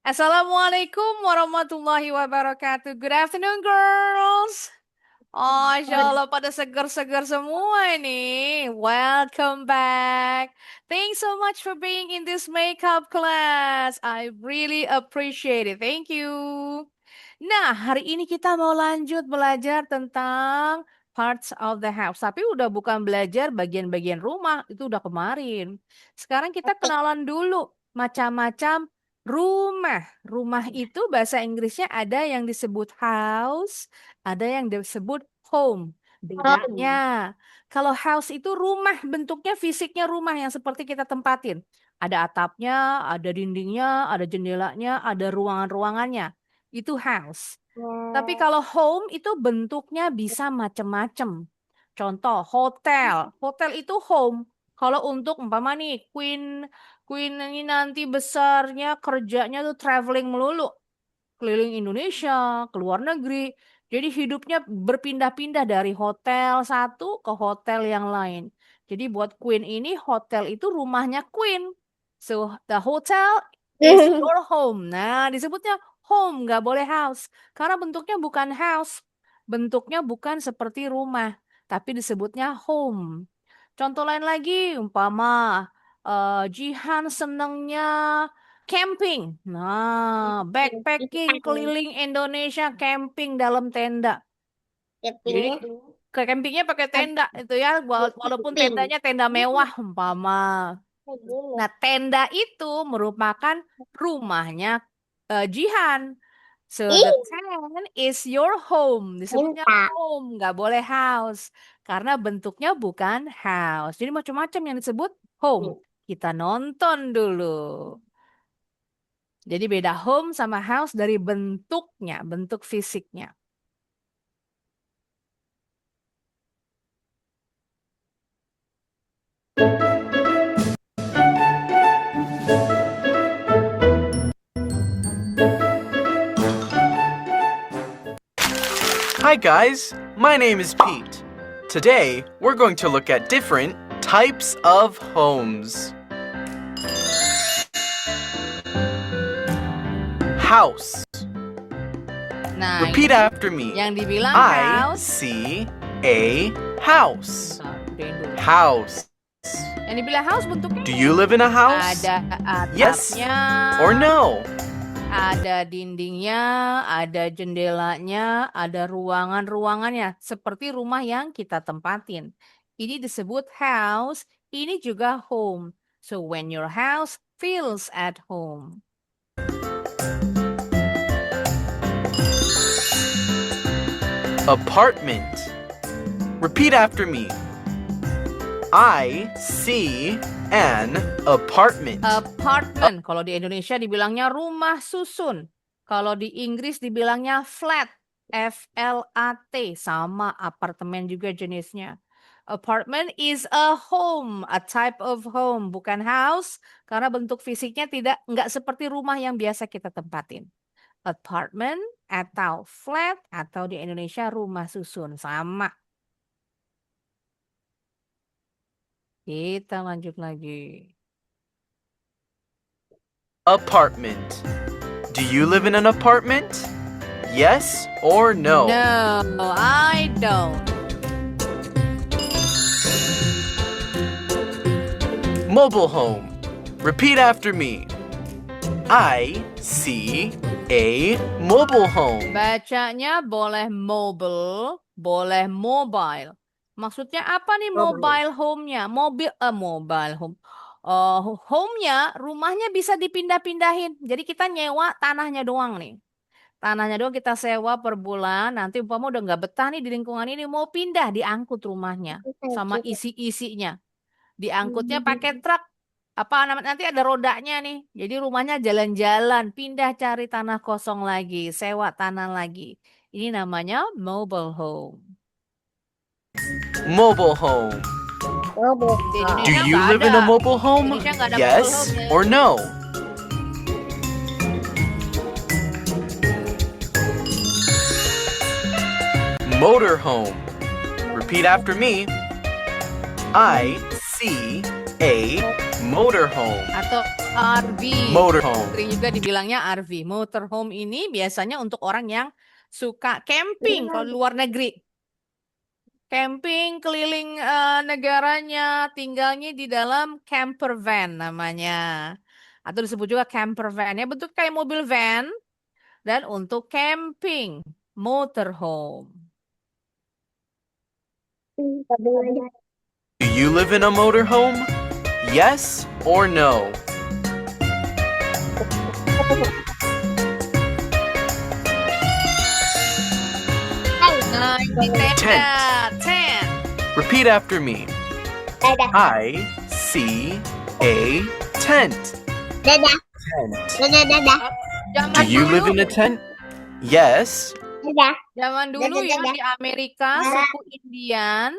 Assalamualaikum warahmatullahi wabarakatuh. Good afternoon, girls. Oh, Masya Allah, pada segar-segar semua ini. Welcome back. Thanks so much for being in this makeup class. I really appreciate it. Thank you. Nah, hari ini kita mau lanjut belajar tentang parts of the house. Tapi udah bukan belajar bagian-bagian rumah, itu udah kemarin. Sekarang kita kenalan dulu macam-macam rumah. Rumah itu bahasa Inggrisnya ada yang disebut house, ada yang disebut home. Home. Bedanya, kalau house itu rumah, bentuknya fisiknya rumah yang seperti kita tempatin. Ada atapnya, ada dindingnya, ada jendelanya, ada ruangan-ruangannya. Itu house. Tapi kalau home itu bentuknya bisa macam-macam. Contoh, hotel. Hotel itu home. Kalau untuk umpama nih, Queen Queen ini nanti besarnya kerjanya tuh traveling melulu, keliling Indonesia, ke luar negeri. Jadi hidupnya berpindah-pindah dari hotel satu ke hotel yang lain. Jadi buat Queen ini hotel itu rumahnya Queen. So the hotel is your home. Nah, disebutnya home, nggak boleh house. Karena bentuknya bukan house. Bentuknya bukan seperti rumah, tapi disebutnya home. Contoh lain lagi, umpama Jihan senengnya camping. Nah, backpacking keliling Indonesia, camping dalam tenda. Jadi Campingnya ke campingnya pakai tenda itu ya, walaupun camping. tendanya tenda mewah umpama. Nah, tenda itu merupakan rumahnya Jihan. So the Ih, tent is your home. Disebutnya minta. home, nggak boleh house. Karena bentuknya bukan house. Jadi macam-macam yang disebut home. Kita nonton dulu. Jadi beda home sama house dari bentuknya, bentuk fisiknya. Hi guys, my name is Pete. Today, we're going to look at different types of homes. House. Nah, Repeat ini after me. yang dibilang I house. see a house. Nah, gedein dulu. House. Yang dibilang house bentuknya Do you live in a house? ada Yes atapnya, or no? ada dindingnya, ada jendelanya, ada ruangan-ruangannya. Seperti rumah yang kita tempatin. Ini disebut house, ini juga home. So when your house feels at home. Apartment. Repeat after me. I see an apartment. Apartment. Kalau di Indonesia dibilangnya rumah susun. Kalau di Inggris dibilangnya flat. F-L-A-T. Sama apartemen juga jenisnya. Apartment is a home, a type of home, bukan house, karena bentuk fisiknya nggak seperti rumah yang biasa kita tempatin. Apartment atau flat atau di Indonesia rumah susun, sama. Kita lanjut lagi. Apartment. Do you live in an apartment? Yes or no? No, I don't. Mobile home. Repeat after me. I see a mobile home. Bacanya boleh mobile, boleh mobile. Maksudnya apa nih mobile home-nya? Mobile home. Home-nya, rumahnya bisa dipindah-pindahin. Jadi kita nyewa tanahnya doang nih. Tanahnya doang kita sewa per bulan. Nanti umpama udah nggak betah nih di lingkungan ini, mau pindah diangkut rumahnya sama isi-isinya. Diangkutnya pakai truk. Apa namanya, nanti ada rodanya nih. Jadi rumahnya jalan-jalan, pindah cari tanah kosong lagi, sewa tanah lagi. Ini namanya mobile home. Mobile home. Di Do Indonesia you nggak live ada. in a mobile home? Indonesia nggak ada mobile Yes home ya. or no? Motor home. Repeat after me. I see a motorhome. Atau RV. Motorhome. Sering juga dibilangnya RV. Motorhome ini biasanya untuk orang yang suka camping kalau di luar negeri. Camping keliling negaranya, tinggalnya di dalam camper van namanya. Atau disebut juga camper van. Ya bentuk kayak mobil van. Dan untuk camping, motorhome. Do you live in a motorhome? Yes or no? Nah, ini tenda. Tent. Repeat after me. Dadah. I see a tent. Dadah. Tent. Dadah, dadah. Zaman Do you dulu, live in a tent? Yes. Dadah. zaman dulu ya Dadah. di Amerika, suku Indian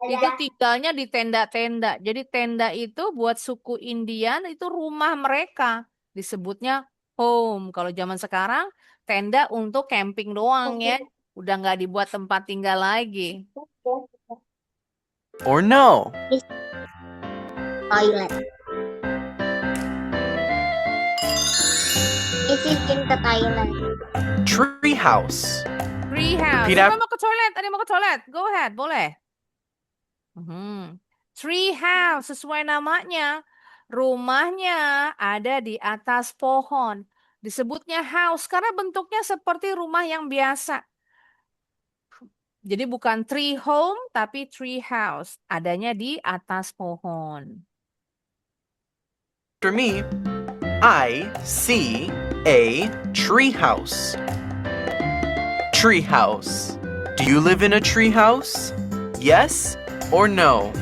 itu tinggalnya di tenda-tenda. Jadi tenda itu buat suku Indian itu rumah mereka. Disebutnya home. Kalau zaman sekarang tenda untuk camping doang ya. Udah nggak dibuat tempat tinggal lagi. Or no? Toilet. Isi cinta toilet. Tree house. Tree house. Repeat Siapa after- mau ke toilet? Ada yang mau ke toilet? Go ahead, boleh. Tree house sesuai namanya. Rumahnya ada di atas pohon. Disebutnya house karena bentuknya seperti rumah yang biasa. Jadi bukan tree home tapi tree house. Adanya di atas pohon. After me, I see a tree house. Tree house. Do you live in a tree house? Yes or no?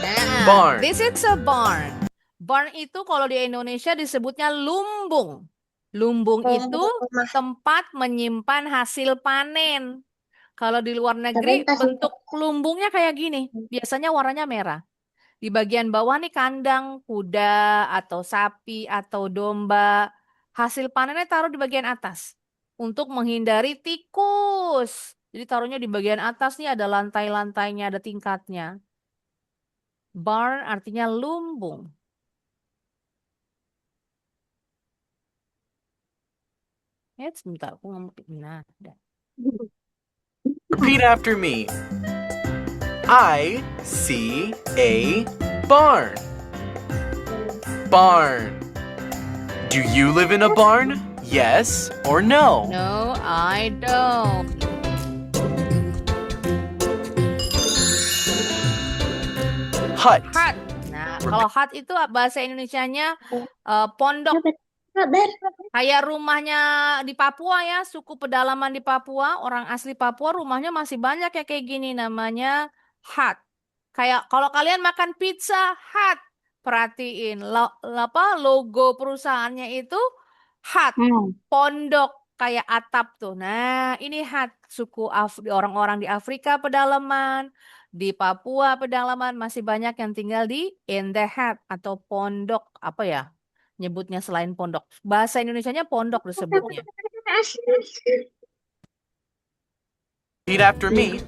Nah, Barn. this is a barn. Barn itu kalau di Indonesia disebutnya lumbung. Lumbung itu tempat menyimpan hasil panen. Kalau di luar negeri bentuk lumbungnya kayak gini. Biasanya warnanya merah. Di bagian bawah nih kandang kuda atau sapi atau domba. Hasil panennya taruh di bagian atas. Untuk menghindari tikus. Jadi taruhnya di bagian atas nih ada lantai-lantainya, ada tingkatnya. Barn artinya lumbung. Sebentar, aku ngomong. Nah, udah. Repeat after me. I see a barn. Barn. Do you live in a barn? Yes or no? No, I don't. Hut. Hut. Nah, kalau hut itu bahasa Indonesianya pondok. Kabar. Kayak rumahnya di Papua ya, suku pedalaman di Papua, orang asli Papua rumahnya masih banyak ya kayak gini namanya hut. Kayak kalau kalian makan pizza hut, perhatiin logo perusahaannya itu hut, pondok kayak atap tuh. Nah, ini hut suku orang-orang di Afrika pedalaman, di Papua pedalaman masih banyak yang tinggal di in the hut atau pondok apa ya? Nyebutnya selain pondok. Bahasa Indonesianya pondok disebutnya. Repeat after me.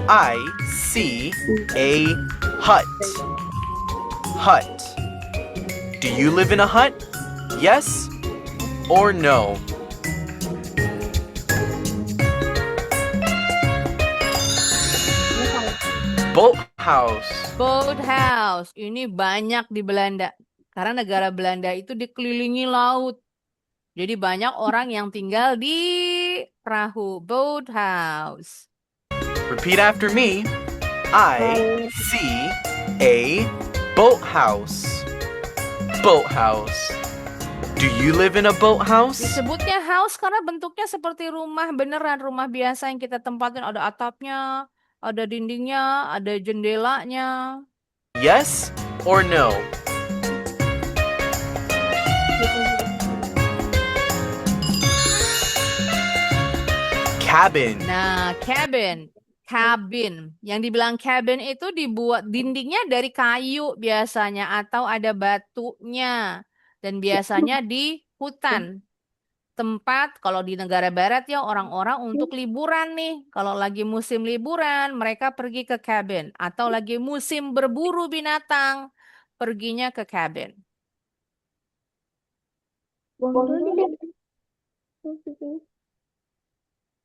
I see a hut. Hut. Do you live in a hut? Yes or no? Boathouse. Boathouse. Ini banyak di Belanda. Karena negara Belanda itu dikelilingi laut. Jadi banyak orang yang tinggal di perahu. Boathouse. Repeat after me. I see a boathouse. Boathouse. Do you live in a boathouse? Disebutnya house karena bentuknya seperti rumah beneran. Rumah biasa yang kita tempatin. Ada atapnya, ada dindingnya, ada jendelanya. Yes or no? Cabin. Nah, cabin. Cabin. Yang dibilang cabin itu dibuat dindingnya dari kayu biasanya atau ada batunya. Dan biasanya di hutan. tempat kalau di negara barat ya orang-orang untuk liburan nih. Kalau lagi musim liburan, mereka pergi ke cabin. Atau lagi musim berburu binatang, perginya ke cabin. Buang dulu deh.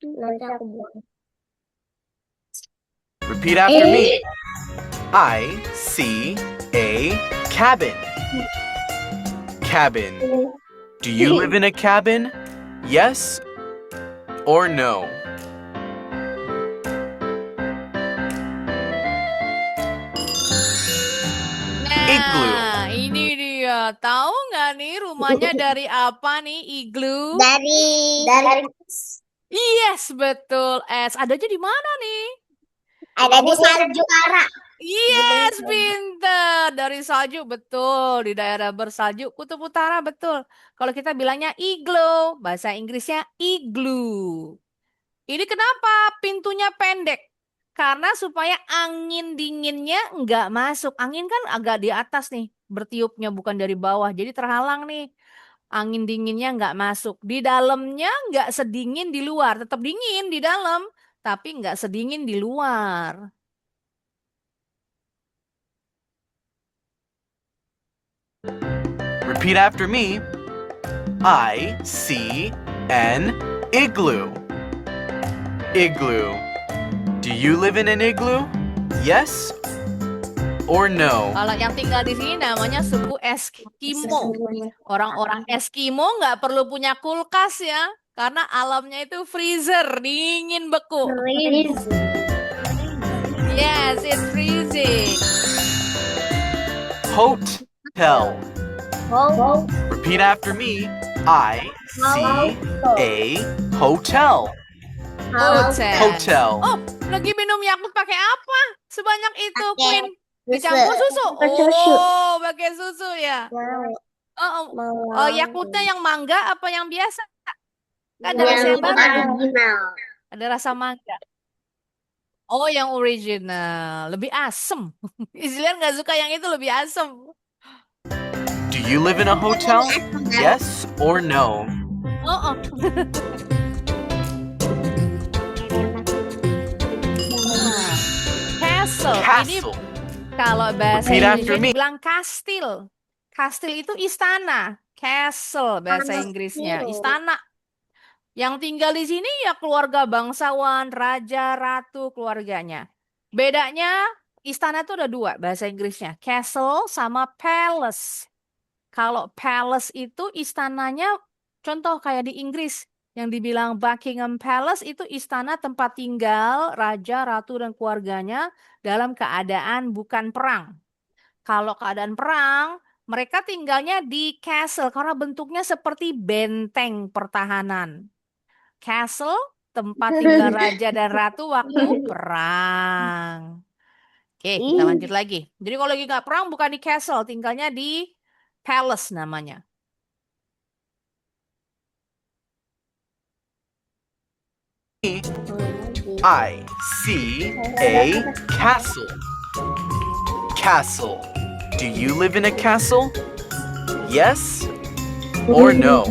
Nanti aku buang. Repeat after me. I see a cabin. Cabin. Do you live in a cabin? Yes or no? Igloo. Nah, ini dia. Tahu nggak nih rumahnya dari apa nih, igloo? Dari Yes, betul. Es. Adanya di mana nih? ada di salju Kara. Yes, pinter. Dari salju, betul. Di daerah bersalju, kutub utara, betul. Kalau kita bilangnya igloo, bahasa Inggrisnya igloo. Ini kenapa pintunya pendek? Karena supaya angin dinginnya nggak masuk. Angin kan agak di atas nih, bertiupnya bukan dari bawah. Jadi terhalang nih. Angin dinginnya nggak masuk. Di dalamnya nggak sedingin di luar. Tetap dingin di dalam, tapi nggak sedingin di luar. Repeat after me. I see an igloo. Igloo. Do you live in an igloo? Yes or no? Kalau yang tinggal di sini namanya suku Eskimo. Orang-orang Eskimo nggak perlu punya kulkas ya, karena alamnya itu freezer, dingin beku. Yes, it's freezing. Hotel. Repeat after me. I see a hotel. Hotel. Hotel. Oh, lagi minum Yakult pakai apa? Sebanyak itu, Pakai Queen. susu. Dicampur susu. Pakai susu. Oh, pakai susu ya. Oh, Yakultnya yang mangga apa yang biasa? Ada rasa yang baru. original. Ada rasa mangga. Oh, yang original. Lebih asem. Islian nggak suka yang itu, lebih asem. Do you live in a hotel? Yes or no? Oh. Castle. Ini Castle. kalau bahasa Repeat after Indonesia me. dibilang kastil. Kastil itu istana. Castle bahasa Kastil. Inggrisnya. Istana. Yang tinggal di sini ya keluarga bangsawan, raja, ratu, keluarganya. Bedanya istana itu ada dua bahasa Inggrisnya. Castle sama palace. Kalau palace itu istananya contoh kayak di Inggris. Yang dibilang Buckingham Palace itu istana tempat tinggal raja, ratu, dan keluarganya dalam keadaan bukan perang. Kalau keadaan perang, mereka tinggalnya di castle karena bentuknya seperti benteng pertahanan. Castle, tempat tinggal raja dan ratu waktu perang. Oke, kita lanjut lagi. Jadi kalau lagi nggak perang bukan di castle, tinggalnya di palace namanya. I see a castle. Castle. Do you live in a castle? Yes or no?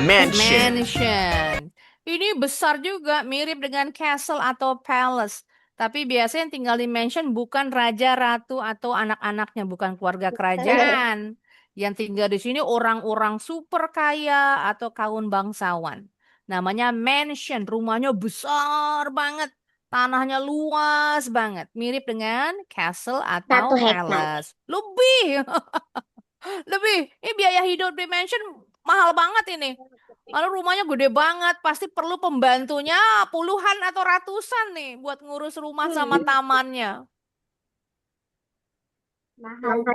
Mansion. Mansion. Ini besar juga, mirip dengan castle atau palace. Tapi biasanya yang tinggal di mansion bukan raja, ratu, atau anak-anaknya, bukan keluarga kerajaan. Yang tinggal di sini orang-orang super kaya atau kaum bangsawan. Namanya mansion, rumahnya besar banget. Tanahnya luas banget. Mirip dengan castle atau 1 hektar. palace. Lebih. Lebih. Ini biaya hidup di mansion mahal banget ini. Kalau rumahnya gede banget, pasti perlu pembantunya puluhan atau ratusan nih buat ngurus rumah sama tamannya. Mahal.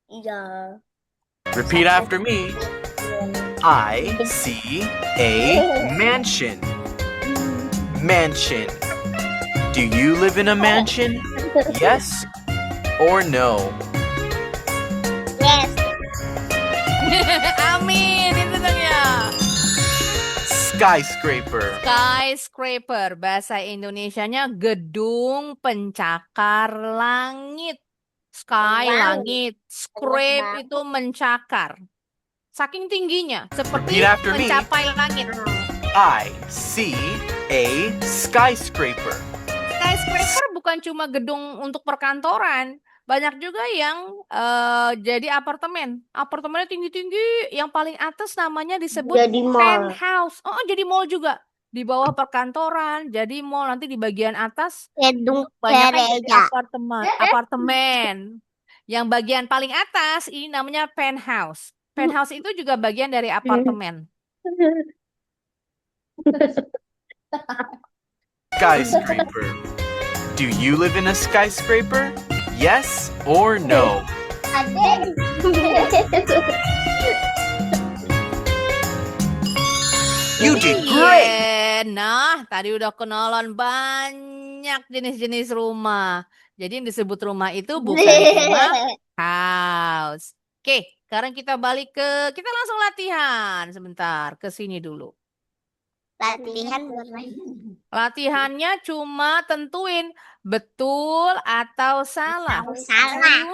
Iya. Repeat after me. I see a mansion. Mansion. Do you live in a mansion? Yes or no? Yes. Amin, itu dong ya. Skyscraper. Skyscraper, bahasa Indonesianya gedung pencakar langit. Sky, Wow. langit. Scrape banget. itu mencakar. Saking tingginya, seperti Repeat after me. mencapai langit. I see a skyscraper. Skyscraper bukan cuma gedung untuk perkantoran. Banyak juga yang jadi apartemen. Apartemennya tinggi-tinggi. Yang paling atas namanya disebut Jadi mall. penthouse. Oh, jadi mall juga. Di bawah perkantoran, jadi mall. Nanti di bagian atas Gedung banyak kan jadi gereja. apartemen. Yang bagian paling atas ini namanya penthouse. Penthouse itu juga bagian dari apartemen. Skyscraper. Do you live in a skyscraper? Yes or no? Ada. You did great. Iya. Nah, tadi udah kenalan banyak jenis-jenis rumah. Jadi yang disebut rumah itu bukan cuma house. Oke, sekarang kita kita langsung latihan sebentar. Ke sini dulu. Latihan bermain. Latihannya cuma tentuin betul atau salah. Salah.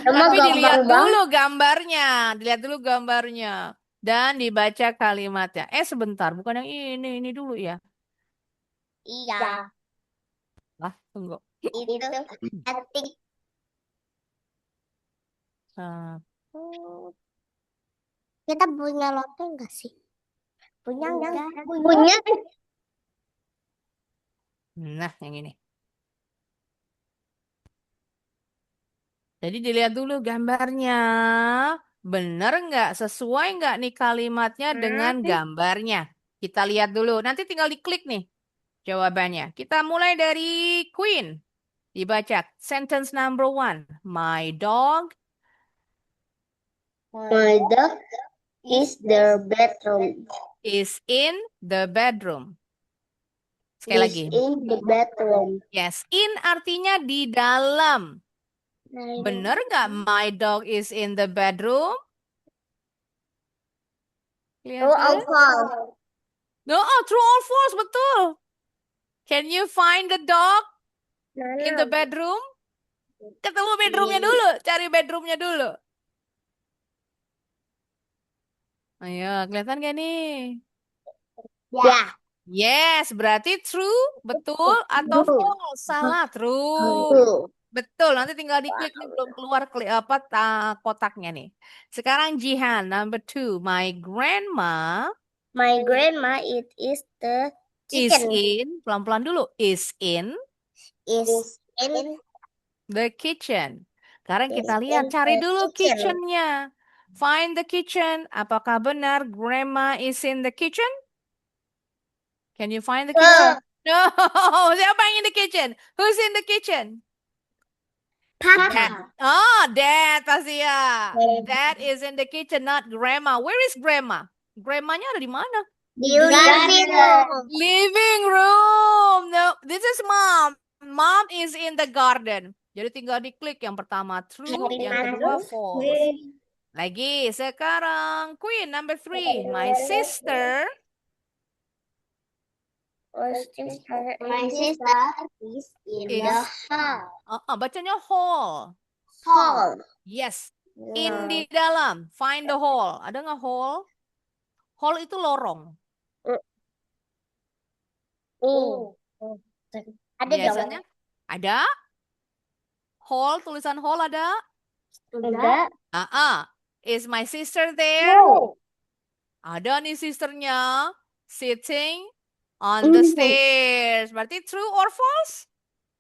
Tapi dilihat dulu gambarnya. Dilihat dulu gambarnya. Dan dibaca kalimatnya. Sebentar, bukan yang ini dulu ya. Iya. Lah, tunggu. Itu ketik. Satu. Kita punya lope enggak sih? Punya enggak? Punya. Nah, yang ini. Jadi dilihat dulu gambarnya. Bener nggak? Sesuai nggak nih kalimatnya dengan gambarnya? Kita lihat dulu. Nanti tinggal diklik nih jawabannya. Kita mulai dari Queen. Dibaca. Sentence number 1. My dog My dog is the bedroom. is in the bedroom. Sekali Is lagi. in the bedroom. Yes, in artinya di dalam. Bener nggak my dog is in the bedroom? True or false? No, true or false, betul. Can you find the dog in the bedroom? Ketemu bedroomnya dulu, cari bedroomnya dulu. Ayo, kelihatan gak nih? Ya. Yes, berarti true, betul atau false? Salah, true. True. Betul, nanti tinggal diklik nih belum keluar kotaknya nih. Sekarang Jihan, number 2. My grandma My grandma it is the is chicken. in, pelan-pelan dulu, is in Is in the kitchen. Sekarang Is kita lihat, in cari the dulu kitchen. kitchennya. Find the kitchen. Apakah benar grandma is in the kitchen? Can you find the kitchen? No. Siapa yang in the kitchen? Who's in the kitchen? Papa. Dad pasti ya. Dad is in the kitchen, not grandma. Where is grandma? Grandmanya ada di mana? Di living room. Living room. No, this is mom. Mom is in the garden. Jadi tinggal diklik yang pertama true, yang kedua false. Lagi sekarang Queen number 3. My sister My sister is in the hall. bacanya hall. Hall. Yes. In di dalam. Find the hall. Ada nggak hall? Hall itu lorong. Ada Biasanya ada. Hall, tulisan hall ada? Enggak. Is my sister there? Ada nih sisternya sitting on the stairs. Berarti true or false?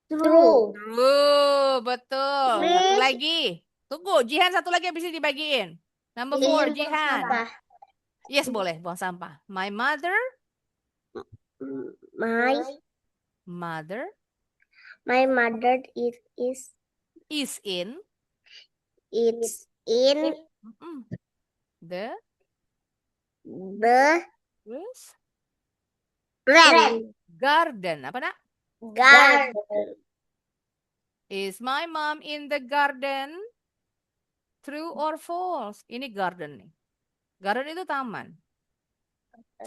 True. True, betul. Satu Please. lagi. Tunggu, Jihan satu lagi habis ini dibagiin. Number 4, Jihan. Yes, boleh, buang sampah. My mother My mother mother is in it's in the garden. Apa nak? garden. Is my mom in the garden? True or false? Ini garden nih. Garden itu taman.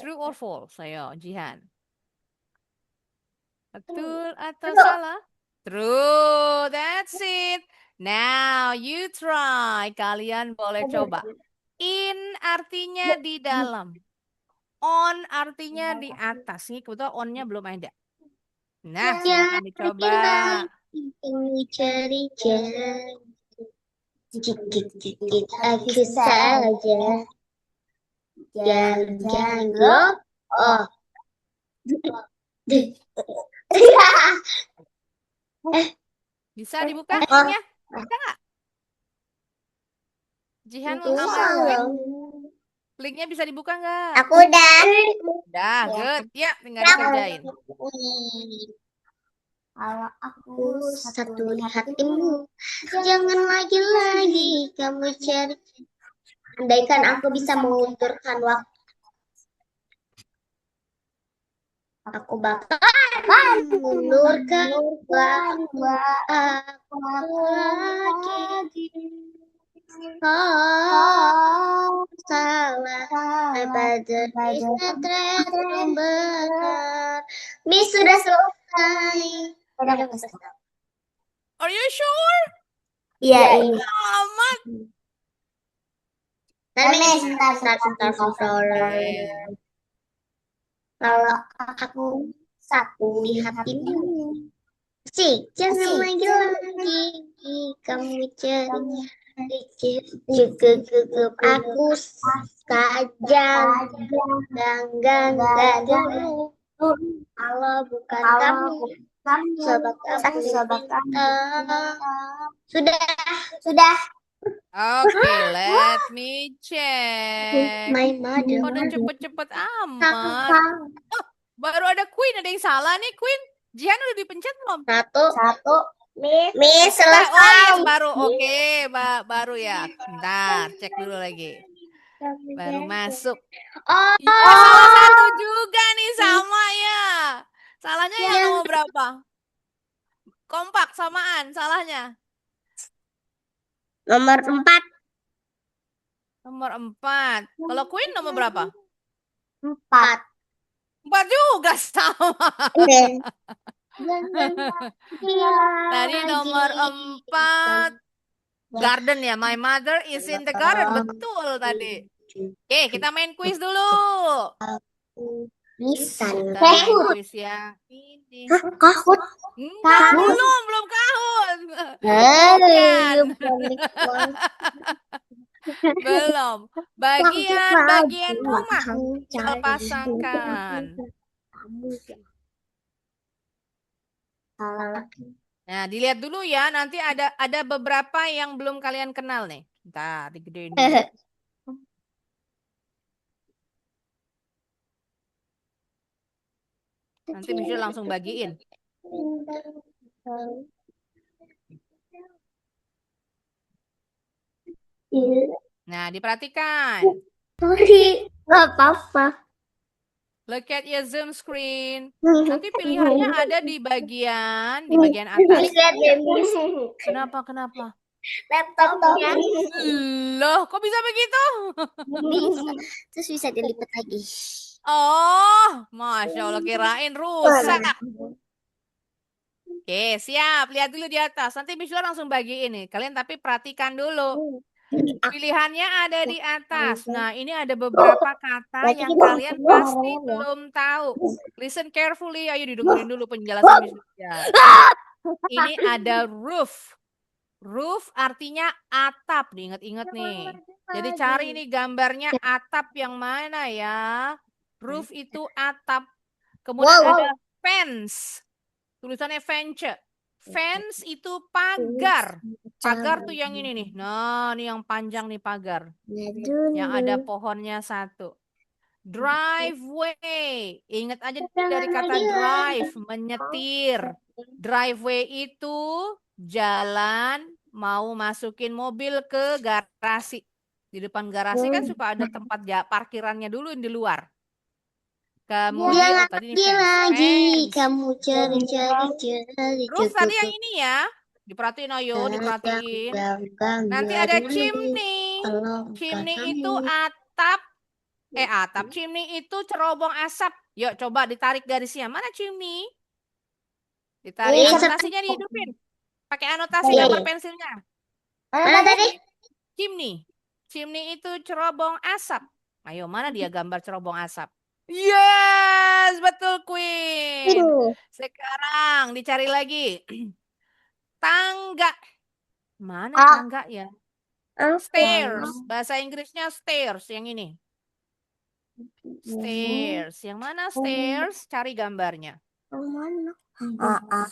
True or false? Ayo, Jihan. Betul atau salah? True, that's it. Now you try. Kalian boleh coba. In artinya di dalam. On artinya di atas. Ini kebetulan on-nya belum ada. Nah, silakan dicoba. Kamu cari-cari. Cicit aku saja. Jangan oh. Bisa dibuka linknya? Bisa nggak? Jihan sama Queen, linknya bisa dibuka nggak? Aku udah. Udah, good. Ya, tinggal dikerjain. Kalau aku satu di hatimu, jangan lagi-lagi kamu cari. Andaikan aku bisa mengundurkan waktu, aku bakal mengundurkan waktu aku lagi. Oh, salah apa jadi benar. Mi sudah selesai. Are you sure? Iya. Amat. Sebentar. Kalau aku satu di hatimu, jangan lagi kamu cari. Cukup aku saja, enggak dulu. Kalau bukan kamu, sobat aku sudah. Okay, let me check. My mother. Kok udah cepet-cepet amat? Oh, baru ada Queen, ada yang salah nih Queen. Jihan udah dipencet belum? Satu. Miss Oh selesai. yes, baru. Oke, baru ya. Bentar, cek dulu lagi. Baru masuk. Oh, Iya, salah satu juga nih, sama ya. Salahnya yang nomor berapa? Kompak, samaan salahnya. nomor 4. Nomor 4. Kalau Queen nomor berapa? 4. 4 juga sama. Tadi nomor 4. Garden ya, my mother is in the garden. Betul tadi. Oke, kita main quiz dulu. Bisa. Kita main quiz ya. Ini. Kahut. Enggak, belum kahut. Bukan. Belum. Bagian rumah. Tinggal pasangkan. Nah, dilihat dulu ya. Nanti ada beberapa yang belum kalian kenal nih. Bentar, digedein dulu. Nanti Michelle langsung bagiin. Nah, diperhatikan. Sorry, nggak apa-apa. Look at your Zoom screen. Nanti pilihannya ada di bagian atas. Kenapa? Laptopnya. Loh, kok bisa begitu? Terus bisa dilipat lagi. Oh, Masya Allah, kirain rusak. Oke, siap. Lihat dulu di atas. Nanti Michelle langsung bagiin nih. Kalian tapi perhatikan dulu. Pilihannya ada di atas. Nah, ini ada beberapa kata yang kalian pasti belum tahu. Listen carefully. Ayo didengerin dulu penjelasan Michelle. Ini ada roof. Roof artinya atap. Diingat-ingat nih. Jadi cari nih gambarnya atap yang mana ya. Roof itu atap. Kemudian ada fence. Tulisannya fence. Fence itu pagar. Pagar tuh yang ini nih. Nah, ini yang panjang nih pagar. Yang ada pohonnya satu. Driveway. Ingat aja dari kata drive, menyetir. Driveway itu jalan mau masukin mobil ke garasi. Di depan garasi kan suka ada tempat parkirannya dulu di luar. Kemudian tadi ini fence. Kamu cari. Roof tadi yang ini ya. Diperhatiin ayo, diperhatiin. Nanti ada chimney. Chimney itu atap. Chimney itu cerobong asap. Yuk coba ditarik garisnya. Mana chimney? Ditarik Ini anotasinya dihidupin. Pakai anotasi Iya, gambar iya. pensilnya. Mana tadi? Chimney. Chimney itu cerobong asap. Ayo, mana dia gambar cerobong asap? Yes, betul Queen. Itu. Sekarang dicari lagi. Tangga. Mana Ah, tangga ya? aku. Stairs. Bahasa Inggrisnya stairs yang ini. Stairs. Yang mana stairs? Cari gambarnya. Mana?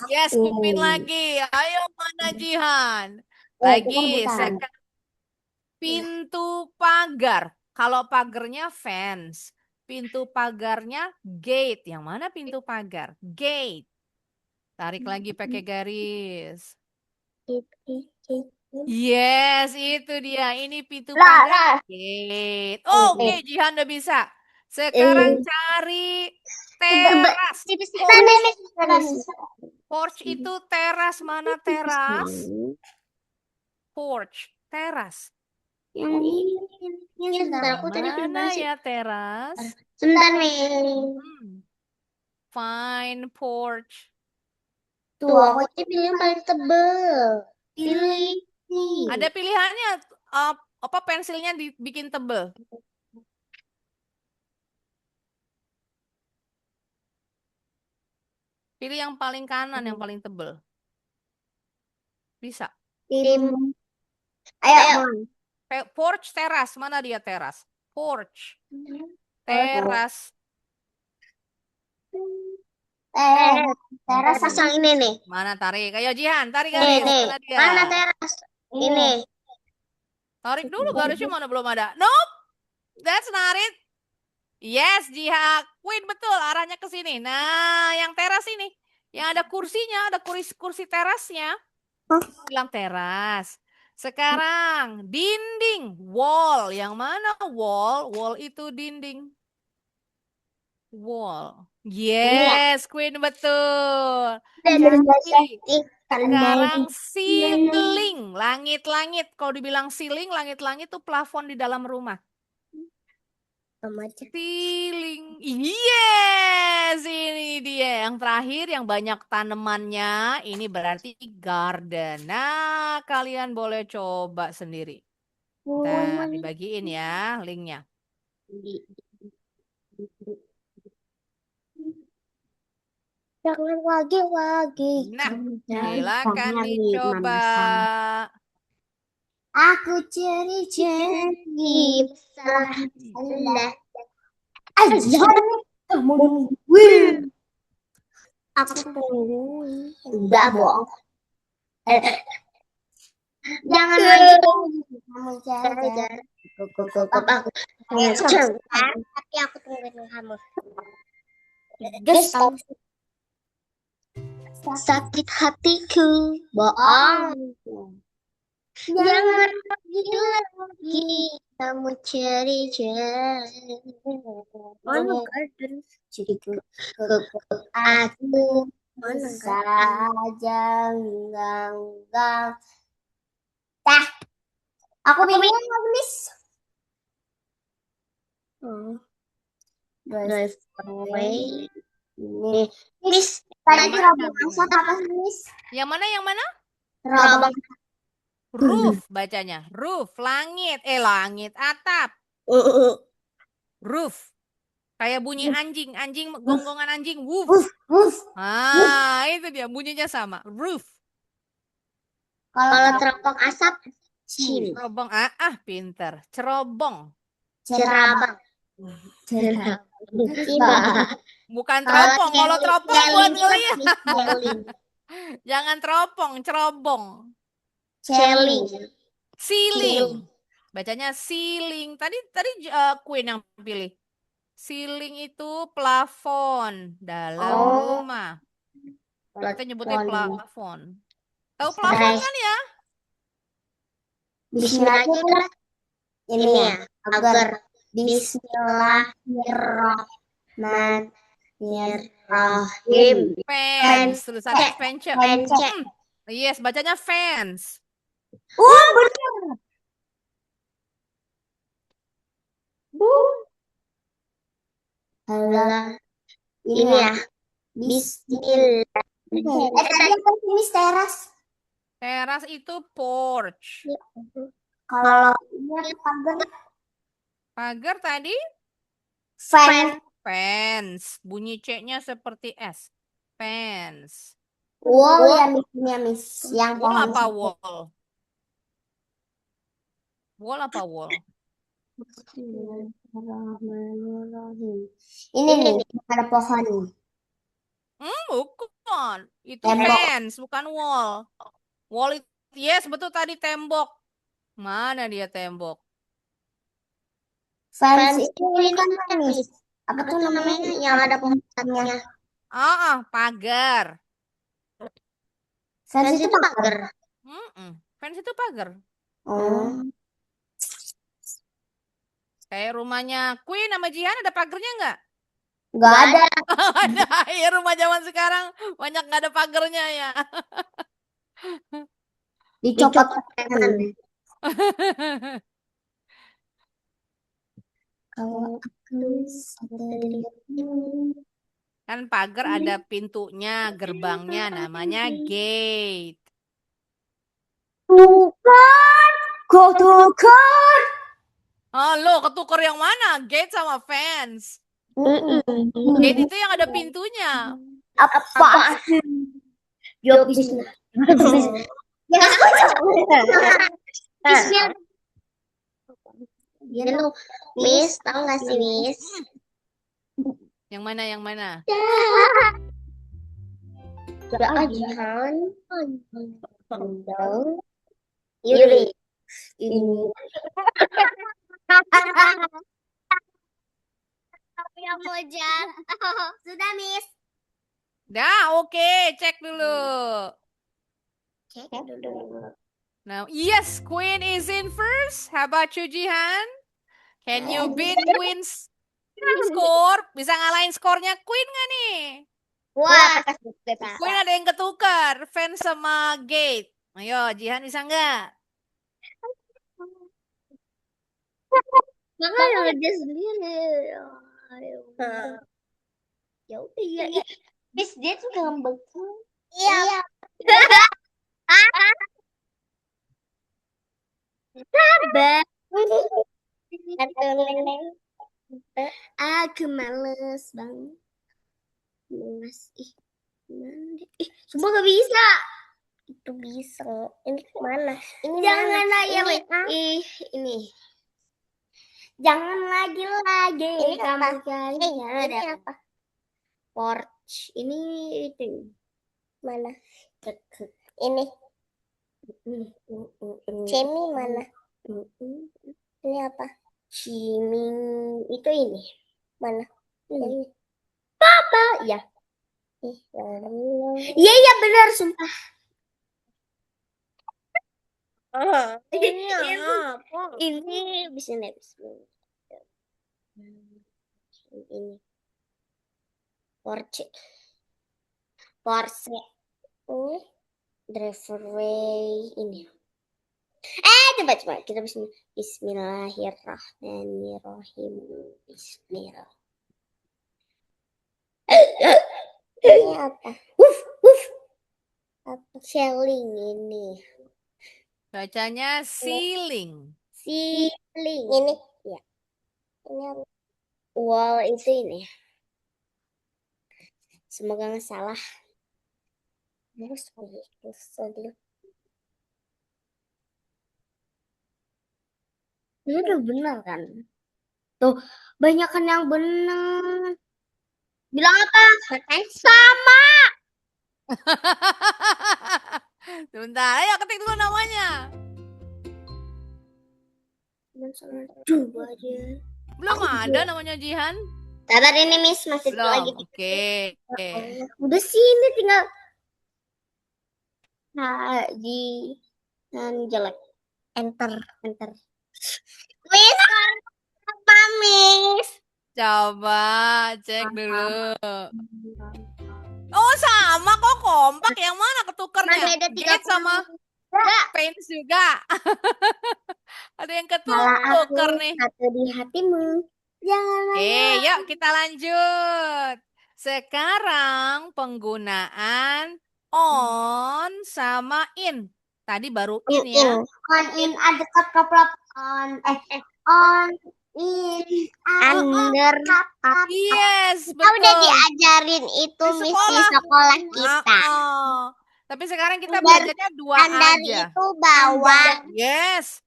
Yes, Queen lagi. Ayo mana Jihan? Itu Lagi. kan bukan. Sekarang pintu pagar. Kalau pagarnya fence. Pintu pagarnya gate. Yang mana pintu pagar? Gate. Tarik lagi pakai garis. Yes, itu dia. Ini pintu pagar gate. Oke, Jihan udah bisa. Sekarang cari teras. Porch itu teras. Mana teras? Porch, teras. Yang ini sebentar, aku tadi belum Mana bahas. ya teras? Sebentar, Mel. Fine porch. Tuh, aku tadi pilih yang paling tebel. Pilih. Ada pilihannya apa pensilnya dibikin tebel? Pilih yang paling kanan, yang paling tebel. Bisa. Tim. Ayo. Porch, teras. Mana dia teras? Porch. Teras. Teras yang ini nih. Mana tarik? Ayo Jihan, tarik Nih, garis. nih. Mana dia? Mana teras? Ini. Tarik dulu garisnya, mana belum ada. Nope, that's not it. Yes, Jihan. Queen betul, arahnya ke sini. Nah, yang teras ini. Yang ada kursinya, ada kursi terasnya. Bilang teras. Sekarang dinding, wall. Yang mana wall? Wall itu dinding. Wall. Yes, Queen betul. Sekarang ceiling, langit-langit. Kalau dibilang ceiling, langit-langit itu plafon di dalam rumah. Ceiling. Yes, ini dia yang terakhir yang banyak tanamannya. Ini berarti garden. Nah, kalian boleh coba sendiri. Nah, dibagiin ya linknya. Jangan wagi-wagi. Nah, silakan dicoba. Aku ceri-ceri salah. Azan kamu nungguin. Aku tungguin. Enggak bohong. Jangan lagi kamu jalan. Aku. Tapi aku tungguin kamu. Guys, sakit hatiku, bohong. Jangan lagi kamu ceri-ceri. Mana garden? Jadi aku saja enggak. Dah, aku bingung Miss. Drive away. Nih, Miss. Tadi terobong asap apa sih, Miss? Yang mana? Yang mana? Terobong Roof bacanya. Roof, langit. Langit, atap. Roof. Kayak bunyi anjing. Anjing, gonggongan anjing. Woof. Ah, itu dia. Bunyinya sama. Roof. Kalau terobong asap, Cerobong. Pinter. Cerobong. cerabang. Bukan teropong. Kalau teropong buat ngeliat. Celing. Jangan teropong, cerobong. Celing. Ceiling. Bacanya ceiling. Tadi Queen yang pilih. Ceiling itu plafon dalam rumah. Kita nyebutnya plafon. Tahu plafon kan ya? Bismillahirrahmanirrahim. Ini ya, agar Bismillahirrahmanirrahim. Fans, tulisannya fence. Yes, bacanya fans. Benar. Halo. Ini ya. Bismillah. Tadi apa sih Miss teras? Teras itu porch. Kalau ini pagar, Pagar tadi fan, fence. Bunyi C-nya seperti S. Fence. wall ya Miss, yang Wall pohon apa satu. wall? Wall apa wall? Ini nih, ada pohon. Bukan. Itu Tembok. fence, bukan wall. Wall itu, yes, betul tadi tembok. Mana dia tembok? Fence itu ini kan Miss. Apa tuh namanya yang ada pohonnya? Pagar. Fence itu pagar. Fence itu pagar. Oh. Kayak rumahnya Queen sama Jihan ada pagarnya nggak? Nggak ada. Ada. Ya rumah zaman sekarang banyak nggak ada pagarnya ya. Dicopot tangan. Kalau Kan pagar ada pintunya, gerbangnya, namanya gate. tukar, kok tukar? Lo ketukar yang mana? Gate sama fence. Gate itu yang ada pintunya. Apa sih? Jawab bisnis. Bisnis. Miss, tahu nggak sih Miss? Yang mana? Yang mana? Jihan, Yuri. Ini. Yang wajar. Sudah Miss. Dah, oke. Cek dulu. Cek dulu. Now, yes, Queen is in first. How about you, Jihan? Can you beat Queen's score? Bisa ngalahin skornya Queen nggak nih? Wah, Queen ada yang ketukar, fans sama gate. Ayo, Jihan bisa nggak? makanya dia sendiri. Ya udah ya. Bis dia tuh ngambek. Iya. Sabar. Aku males bang. Males. Semua gak bisa. Itu bisa. Ini kemana? Ini jangan aja ini. Jangan lagi. Ini kamu kali. Ini apa? Porch. Ini itu. Mana? Ini. Cemi mana? Ini apa? Ciming itu ini. Mana? Ini. Papa, ya. Iya iya benar sumpah. Ini bisa ini. Porche. Ini driveway ini. Coba kita Bismillahirrahmanirrahim. Bismillah. Ini apa? Apa ceiling ini? Bacanya ceiling. Ceiling ini ya. Ini apa? Wall itu ini. Semoga nggak salah. Terus ini udah benar kan? Tuh, banyakan yang benar. Bilang apa? Sama. Sebentar, ayo ketik dulu namanya. Coba aja. Belum ada namanya Jihan. Sabar ini Miss, masih Belum. lagi. Oke. Udah sih ini tinggal Haji dan jelek. Enter. Miss, apa Miss? Coba cek dulu. Oh, sama kok kompak. Yang mana ketukernya? Masih ada Gate sama fence juga. Ada yang Salah ketuker aku nih. satu di hatimu. Jangan Oke, yuk kita lanjut. Sekarang penggunaan on sama in. Tadi baru in ya. On in ada keplop on in under Yes, kita udah betul. diajarin itu Di Miss di sekolah. sekolah kita. Tapi sekarang kita Under- belajarnya dua Under aja. itu bawah. Yes,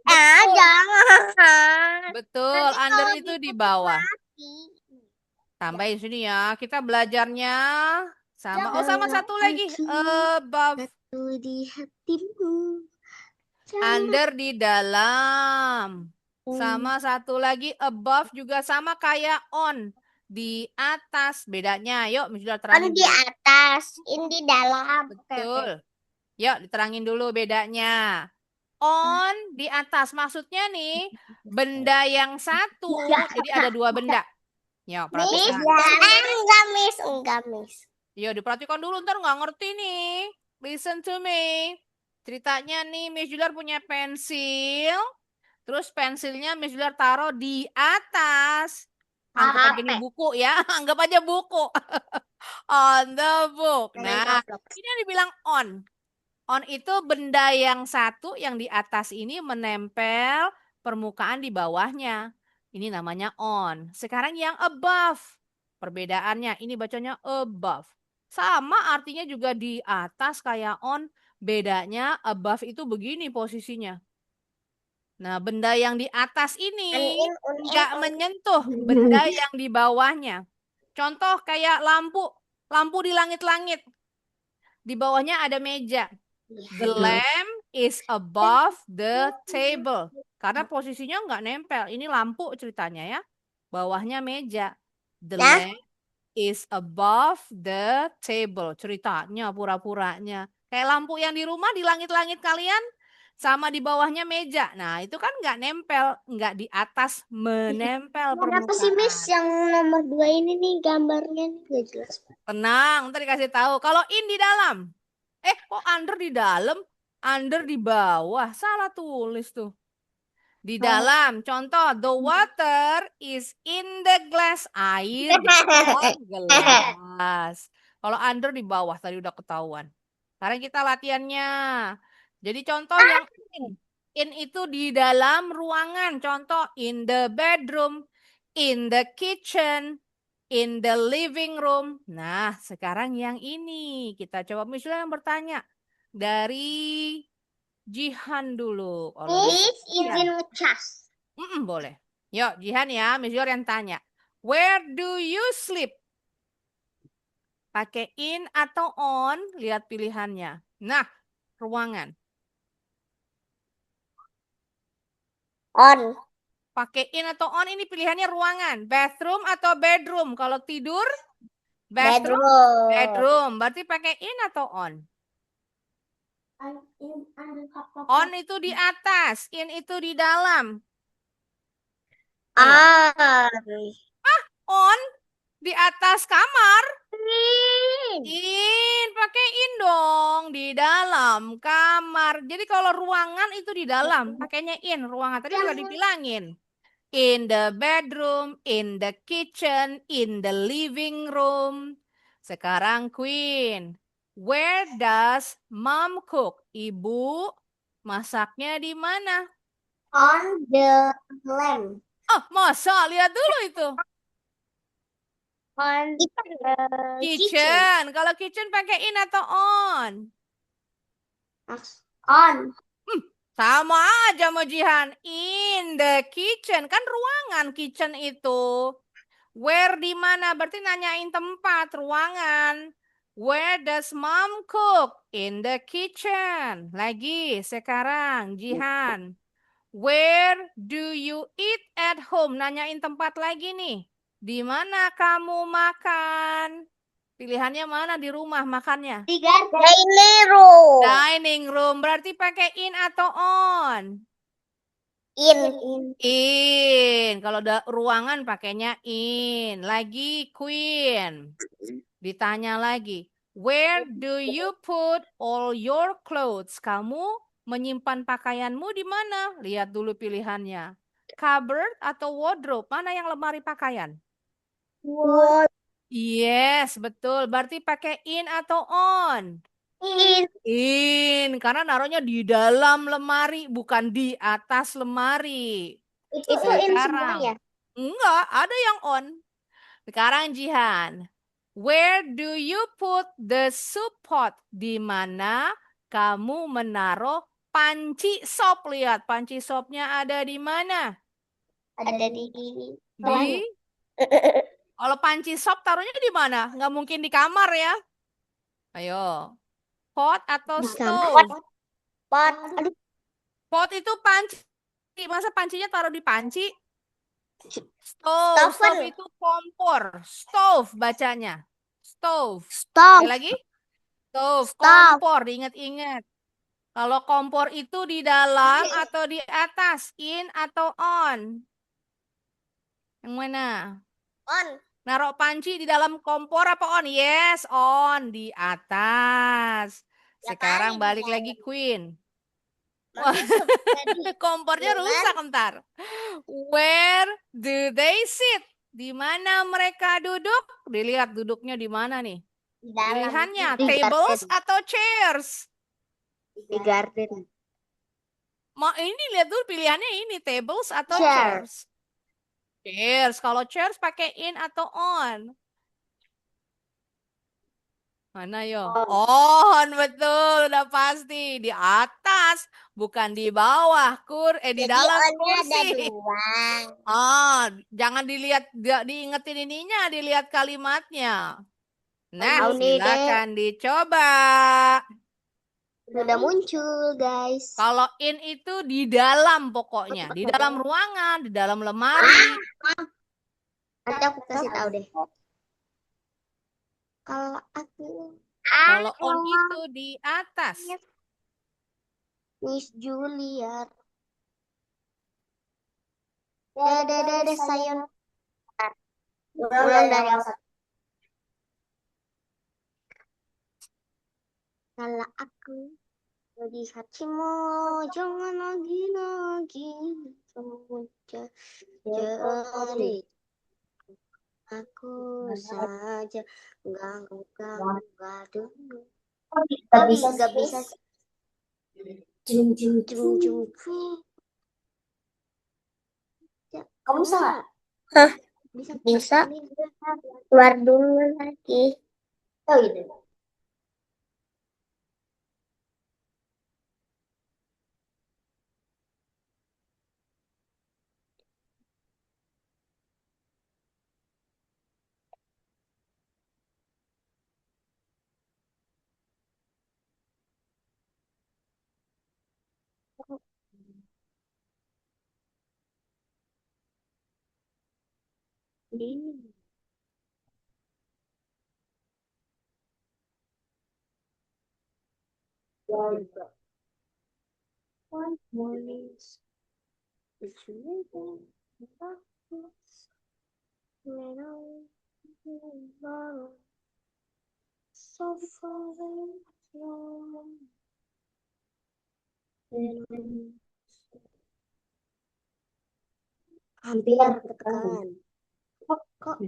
Jangan. betul. Nanti Under kalau itu di ditutup bawah. mati. Tambahin sini ya. Kita belajarnya sama. Oh, sama Jangan satu lagi. Above. Satu di hatimu. Under di dalam. Sama satu lagi above juga sama kayak on. Di atas. Bedanya. Yuk, sudah On terangin di dulu. atas, in di dalam. Betul. Yuk, diterangin dulu bedanya. On di atas. Maksudnya nih, benda yang satu. Jadi ada dua benda. Yuk, Miss, perhatikan. enggak, Miss. Yuk, diperhatikan dulu. Ntar nggak ngerti nih. Listen to me. Ceritanya nih, Miss Jular punya pensil. Terus pensilnya Miss Jular taruh di atas. Anggap aja ini buku ya. Anggap aja buku. On the book. Nah, ini yang dibilang on. On itu benda yang satu yang di atas ini menempel permukaan di bawahnya. Ini namanya on. Sekarang yang above. Perbedaannya, ini bacanya above. Sama artinya juga di atas kayak on. Bedanya above itu begini posisinya. Nah, benda yang di atas ini nggak menyentuh benda yang di bawahnya. Contoh kayak lampu. Lampu di langit-langit. Di bawahnya ada meja. The lamp is above the table. Karena posisinya nggak nempel. Ini lampu ceritanya ya. Bawahnya meja. The lamp is above the table. Ceritanya pura-puranya. Kayak lampu yang di rumah di langit-langit kalian sama di bawahnya meja. Nah itu kan nggak nempel. Nggak di atas menempel permukaan. Kenapa sih Miss yang nomor 2 ini nih gambarnya nih gak jelas. Tenang, ntar dikasih tahu. Kalau in di dalam. Kok under di dalam? Under di bawah. Salah tulis tuh. Di dalam. Contoh, the water is in the glass. Air di dalam gelas. Kalau under di bawah tadi udah ketahuan. Sekarang kita latihannya. Jadi contoh yang in. In itu di dalam ruangan. Contoh, in the bedroom, in the kitchen, in the living room. Nah, sekarang yang ini. Kita coba misalnya yang bertanya. Dari Jihan dulu. Miss izin ngecas. Boleh. Yuk, Jihan ya. Miss Yor yang tanya. Where do you sleep? Pakai in atau on? Lihat pilihannya. Nah, ruangan. On. Pakai in atau on ini pilihannya ruangan. Bathroom atau bedroom? Kalau tidur, Bedroom. bedroom. Berarti pakai in atau on? On itu di atas, in itu di dalam. On di atas kamar. In, pakai in dong di dalam kamar. Jadi kalau ruangan itu di dalam, pakainya in. Ruangan tadi juga dibilangin. In the bedroom, in the kitchen, in the living room. Sekarang Queen. Where does mom cook? Ibu masaknya di mana? On the lamp. Oh, masa? Lihat dulu itu. On the Kitchen. Kalau kitchen pakai in atau on? On. Sama aja sama Jihan. In the kitchen. Kan ruangan kitchen itu. Where di mana? Berarti nanyain tempat, ruangan. Where does mom cook? In the kitchen. Lagi sekarang Jihan. Where do you eat at home? Nanyain tempat lagi nih. Di mana kamu makan? Pilihannya mana di rumah makannya? Dining room. Dining room. Berarti pakai in atau on? In. Kalau ruangan pakainya in. Lagi Queen. Ditanya lagi. Where do you put all your clothes? Kamu menyimpan pakaianmu di mana? Lihat dulu pilihannya. Cupboard atau wardrobe? Mana yang lemari pakaian? Yes, betul. Berarti pakai in atau on? In. In, karena naruhnya di dalam lemari, bukan di atas lemari. Itu in semua Sekarang, ya? enggak, ada yang on. Sekarang Jihan, where do you put the soup pot? Di mana kamu menaruh panci sop? Lihat, panci sopnya ada di mana? Ada di Di, kalau panci sop taruhnya di mana? Nggak mungkin di kamar ya. Ayo, pot atau stove? pot. Aduh, Pot itu panci. Masa pancinya taruh di panci? Stove. Stove Stoven. itu kompor. Stove bacanya. Stove. Sekali Stove. lagi. Stove. Stove. Kompor. Diingat-ingat. Kalau kompor itu di dalam atau di atas? In atau on? Yang mana? On. Naruh panci di dalam kompor apa on? Yes, on. Di atas. Ya Sekarang kali di balik dalam. lagi Queen. Masa tadi Kompornya Bulan. rusak ntar. Where do they sit? Di mana mereka duduk? Dilihat duduknya di mana nih? Di dalam. Pilihannya Di tables garden. atau chairs? Di garden. Ini lihat dulu pilihannya ini tables atau Chair. chairs? Chairs. Kalau chairs pakai in atau on? Mana yo? On, betul, udah pasti di atas, bukan di bawah di Jadi dalam onnya ada kursi. dua. Oh, jangan dilihat, diingetin ininya, dilihat kalimatnya. Nah, Tahu nih, Dek. silakan dicoba. Sudah muncul, guys. Kalau in itu di dalam pokoknya, di dalam ruangan, di dalam lemari. Nanti aku kasih tahu deh. Kalau On itu di atas. Miss Julia. Dede sayur. Ulang dari awal. Kalau aku melihatmu, jangan lagi kamu jadi aku saja gak dulu. Gak bisa. Jum. Kamu bisa nggak? Hah? Bisa. Keluar dulu lagi. Oh gitu. One morning, it's raining. So far from hampir tekan. Kok?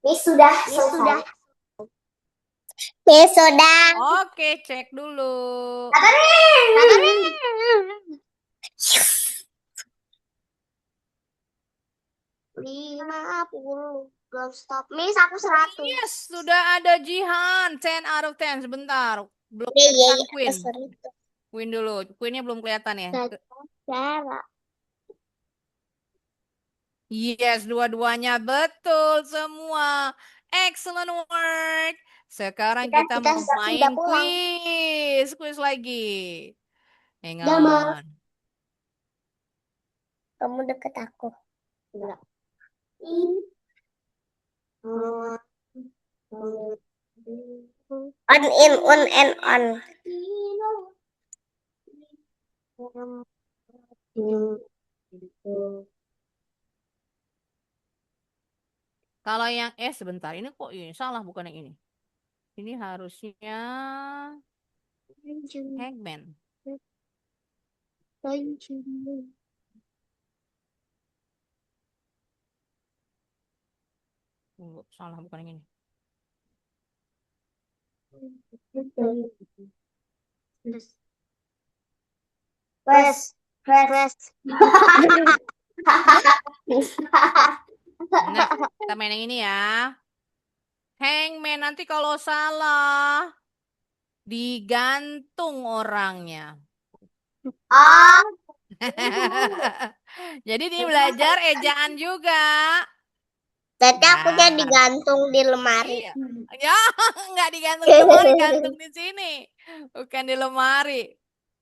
Ini sudah selesai. Ini sudah. Oke, cek dulu. Apa nih? 50. Belum stop. Miss, aku 100. Yes, sudah ada Jihan. 10 out of 10. Sebentar. Belum Iya, kelihatan aku Queen. 100. Queen dulu. Queennya belum kelihatan ya. Cara. Yes, dua-duanya betul semua. Excellent work. Sekarang kita mau sudah main pulang. quiz. Quiz lagi. Hang Udah, Ma. on. Kamu deket aku. Enggak. On in, on and on. Kalau yang sebentar. Ini kok ini salah, bukan yang ini. Ini harusnya Hangman. Salah, bukan yang ini. Press. Nah, kita main yang ini ya. Hangman, nanti kalau salah digantung orangnya. Oh, Jadi ini belajar ejaan juga. berarti aku Nah, jadi gantung di lemari. iya. Ya, nggak digantung di lemari, gantung di sini. Bukan di lemari.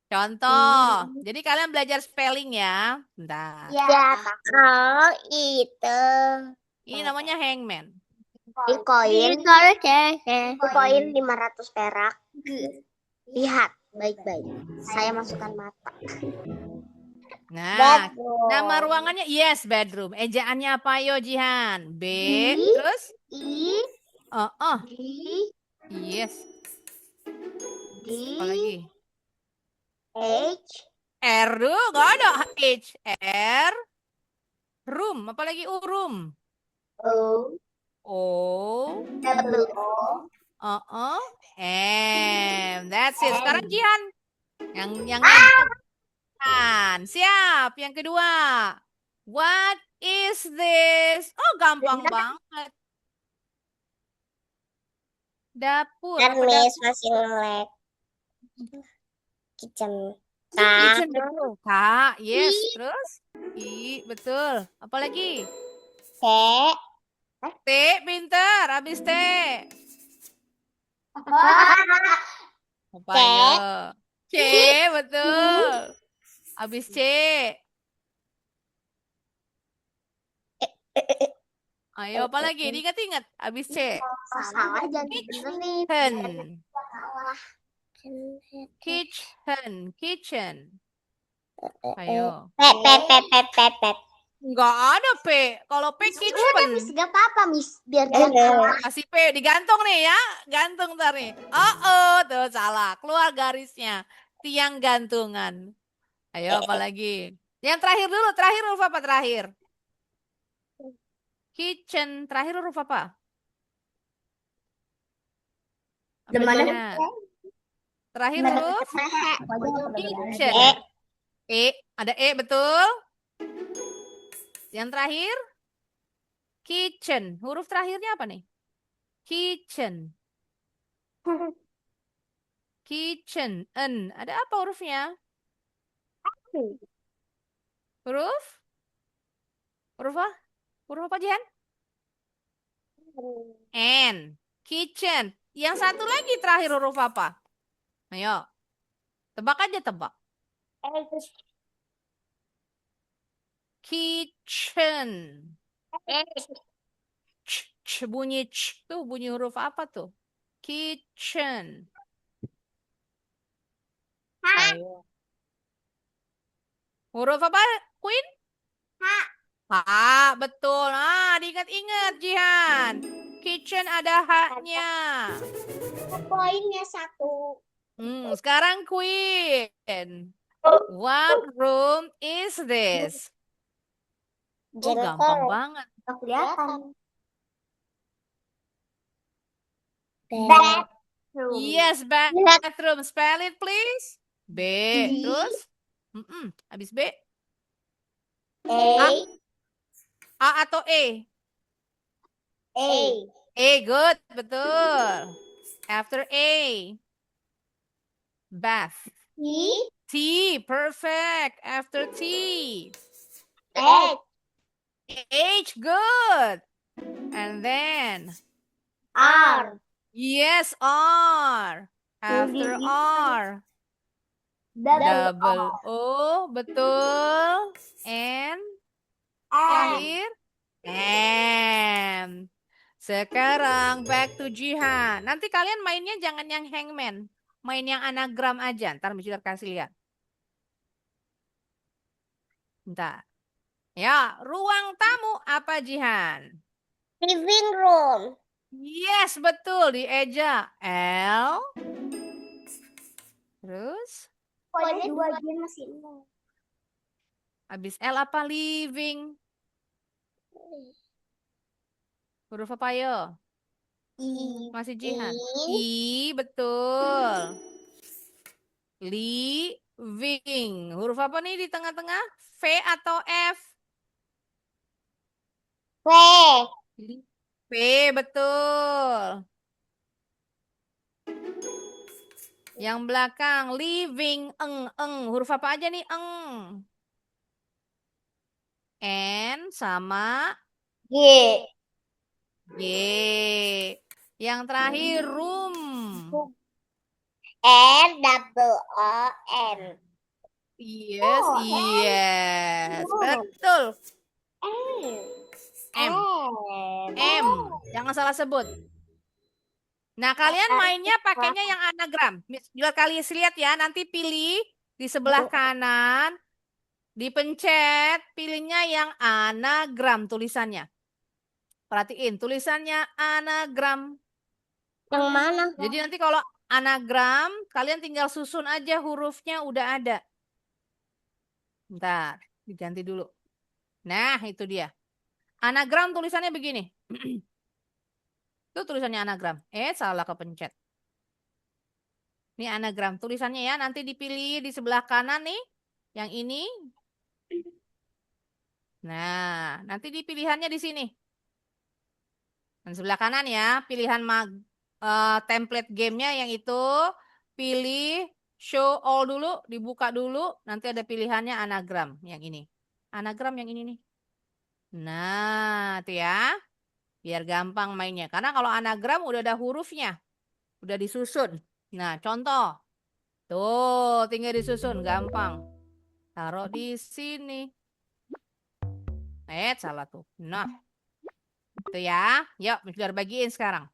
Contoh. Jadi kalian belajar spelling ya. Bentar. Ya, oh itu. Ini namanya hangman. Di koin 500 perak. Lihat baik-baik. Saya masukkan mata. Nah, Bedroom. nama ruangannya yes, bedroom. Ejaannya apa yo, Jihan? B, I. terus? I. D. Yes. D. Apa lagi? H. R dulu, nggak ada H. R. Room, apa lagi? Room. O. O. Double O. M. That's it. Sekarang M. Jihan. Yang kan. Siap. Yang kedua. What is this? Oh, gampang banget. Dapur. Kan Apa Miss dapur? masih nge-lag. Kitchen. Kitchen, betul. Kak, yes. I. Terus? Betul. Apa lagi? T. T, pinter. Habis T. Apa C. ya? C, betul. Habis C. Ayo, apa lagi? Diingat-ingat. Habis C. Salah jangan benerin. Kitchen. Ayo. Pet. Enggak ada P. Kalau P kitchen. Miss gak apa-apa Miss biar jangan. Kasih P, digantung nih ya. Gantung ntar nih. Tuh salah. Keluar garisnya. Tiang gantungan. Ayo, apa lagi? Yang terakhir dulu. Terakhir huruf apa terakhir? Kitchen. Terakhir huruf apa? Apa Jihan? Terakhir huruf kitchen. Ada E, betul. Yang terakhir kitchen. Huruf terakhirnya apa nih? Kitchen. Kitchen. Ada apa hurufnya? Huruf? Huruf apa? Huruf apa, Jihan? N. Kitchen. Yang satu lagi terakhir huruf apa? Ayo. Tebak aja, tebak. Kitchen. Bunyi ch tuh, bunyi huruf apa tuh? Kitchen. Ayo. Huruf apa, Queen? H, betul. Diingat-ingat, Jihan. Kitchen ada H-nya. Poinnya 1. Sekarang Queen. What room is this? Oh, gampang banget. Kelihatan. Yes, bathroom. Spell it, please. B. Terus? Habis B. A atau E? E, good. Betul. After A. Bath. T, perfect. After T. H, good. And then R. yes, R. After R. Double O, betul. And terakhir M. Sekarang back to Jihan. Nanti kalian mainnya jangan yang hangman. Main yang anagram aja. Ntar bisa kasih lihat. Bentar. Ya, ruang tamu apa, Jihan? Living room. Yes, betul. Dieja. L. Terus? Pokoknya 2 dia masih 0. Habis L apa? Living. Huruf apa ayo? I. Masih Jihan. I. I, betul. Living. Huruf apa nih di tengah-tengah? V atau F? V. V, betul. Yang belakang, living, eng. Huruf apa aja nih, eng? N sama G. Y. Yang terakhir, room. R double O N. Yes, Oh, yes. room. Betul. M. M. Jangan salah sebut. Nah, kalian mainnya pakainya yang anagram. Bila kalian lihat ya, nanti pilih di sebelah kanan, dipencet, pilihnya yang anagram tulisannya. Perhatiin, tulisannya anagram. Yang mana? Jadi nanti kalau anagram, kalian tinggal susun aja hurufnya udah ada. Bentar, diganti dulu. Nah, itu dia. Anagram tulisannya begini. Itu tulisannya anagram. Salah kepencet. Ini anagram. Tulisannya ya, nanti dipilih di sebelah kanan nih. Yang ini. Nah, nanti di pilihannya di sini. Dan sebelah kanan ya, pilihan template gamenya yang itu. Pilih show all dulu, dibuka dulu. Nanti ada pilihannya anagram. Yang ini. Anagram yang ini nih. Nah, itu ya. Biar gampang mainnya. Karena kalau anagram udah ada hurufnya. Udah disusun. Nah, contoh. Tuh, tinggal disusun. Gampang. Taruh di sini. Salah tuh. Nah, itu ya. Yuk, biar bagiin sekarang.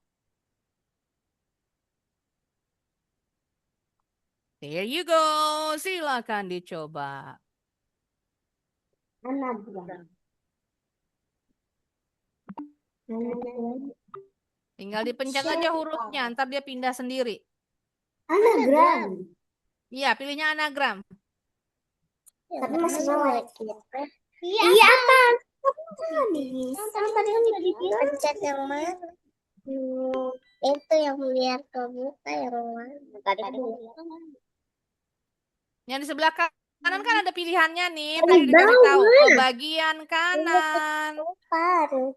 There you go. Silakan dicoba. Anagram. Tinggal dipencet aja hurufnya. Ntar dia pindah sendiri. Anagram. Iya, pilihnya anagram. Tapi masih melek. Iya apa? Kan tadi kan udah dibilang. Pencet yang mana? Itu yang biar kebuka yang mana? Tadi kan Yang di sebelah kanan kan ada pilihannya nih. Di Tadi dikasih bawah. tahu. Ke bagian kanan. harus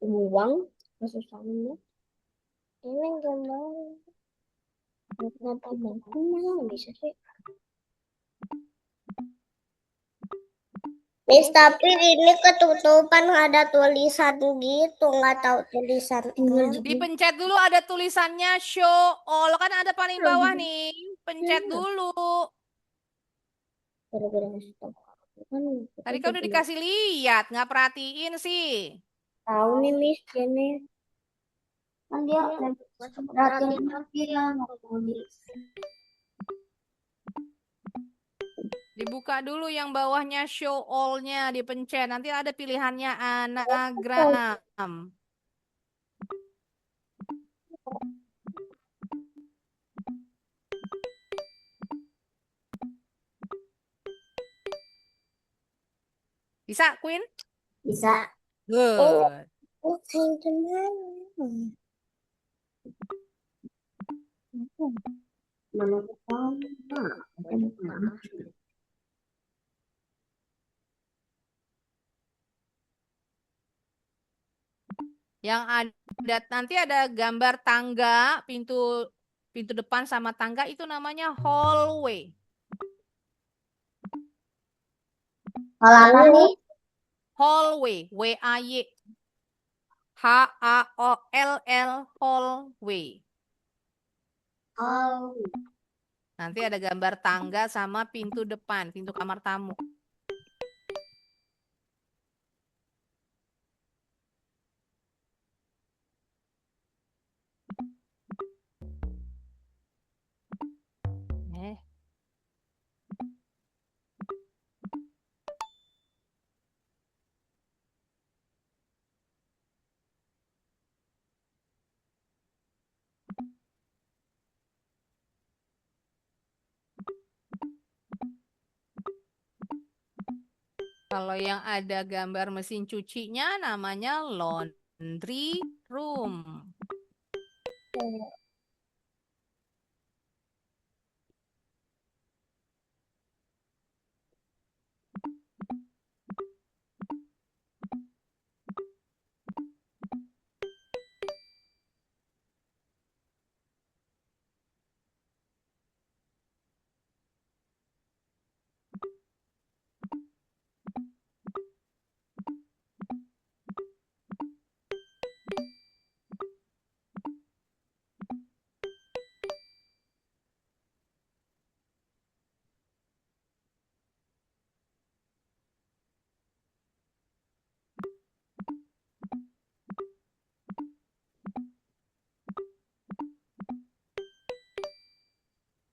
dibuang susahnya. Ini nggak mau. Kenapa mau bisa sih? Miss, tapi ini ketutupan ada tulisan gitu, nggak tahu tulisannya. Dipencet dulu ada tulisannya show all. Kan ada paling bawah nih. Pencet dulu. Tadi kan udah dikasih lihat. Nggak perhatiin sih. Tahu nih Miss, ini kan dia perhatiin lagi ya. Dibuka dulu yang bawahnya show all-nya. Dipencet. Nanti ada pilihannya anagram. Bisa, Queen? Bisa. Good. Oh, kayak gimana? Mana tahu? Yang ada nanti ada gambar tangga, pintu depan sama tangga itu namanya hallway. Halaman nih. Hallway, W-A-Y. H-A-O-L-L, hallway. Oh. Nanti ada gambar tangga sama pintu depan, pintu kamar tamu. Kalau yang ada gambar mesin cucinya namanya laundry. Laundry room.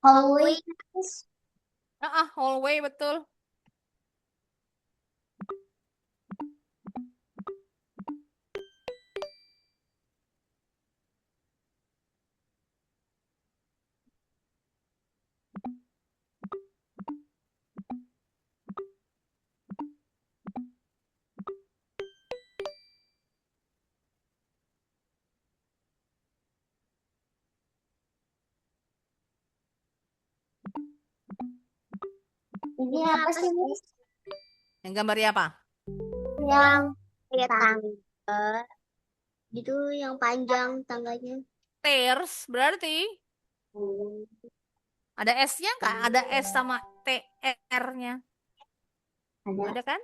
Hallway. Hallway betul. Ini apa sih, Miss? Yang gambarnya apa? Yang kayak tangga gitu, yang panjang tangganya. Stairs berarti. Ada S-nya nggak? Ada S sama TR-nya. Ada. Ada kan?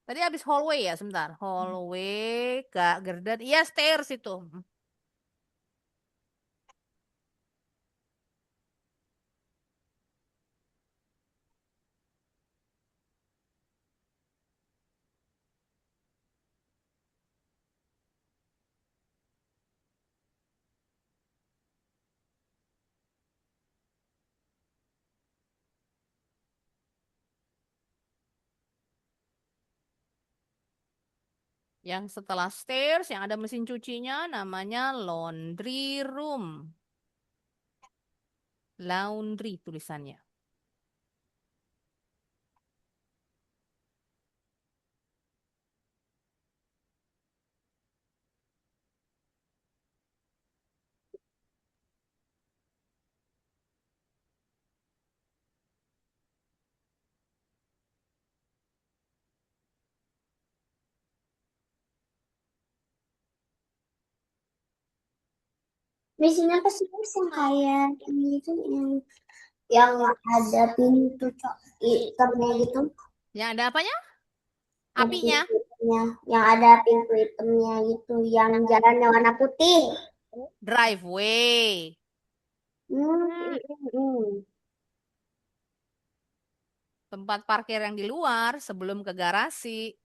Tadi habis hallway ya, sebentar. Hallway, gak garden. Iya, stairs itu. Yang setelah stairs, yang ada mesin cucinya, namanya laundry room. Laundry tulisannya. Mesinnya apa sih, Miss? Yang kayak ini itu yang ada pintu hitamnya gitu. Yang ada apanya? Yang Apinya. pintu hitamnya, yang ada pintu hitamnya gitu, yang jalannya warna putih. Driveway. Hmm. Tempat parkir yang di luar sebelum ke garasi.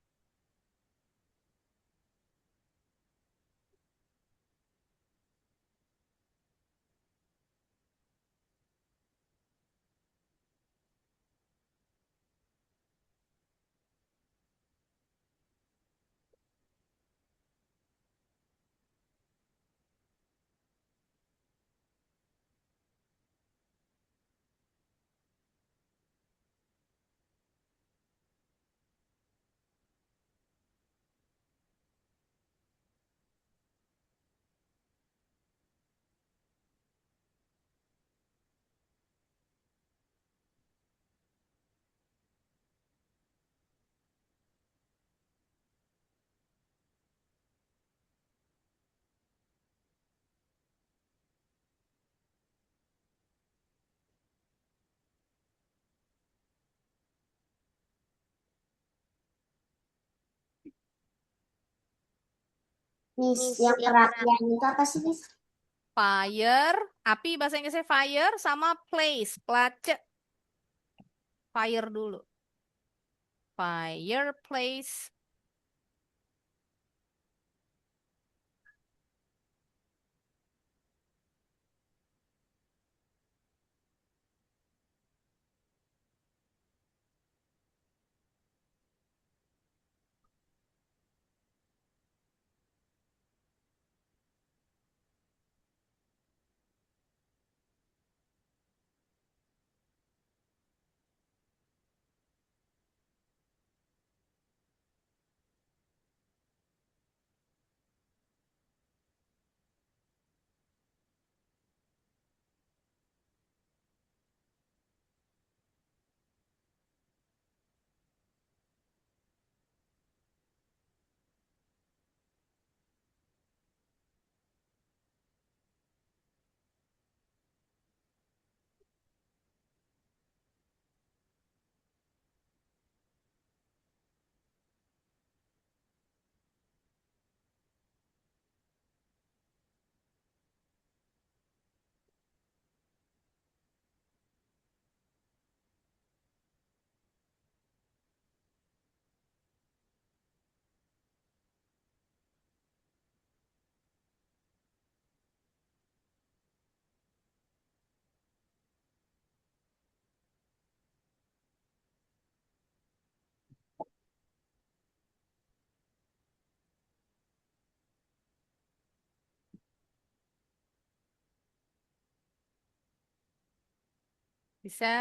Miss, yang perapian itu apa sih, Miss? Fire, api bahasa Inggrisnya fire sama place, place. Fire dulu. Fireplace. Bisa.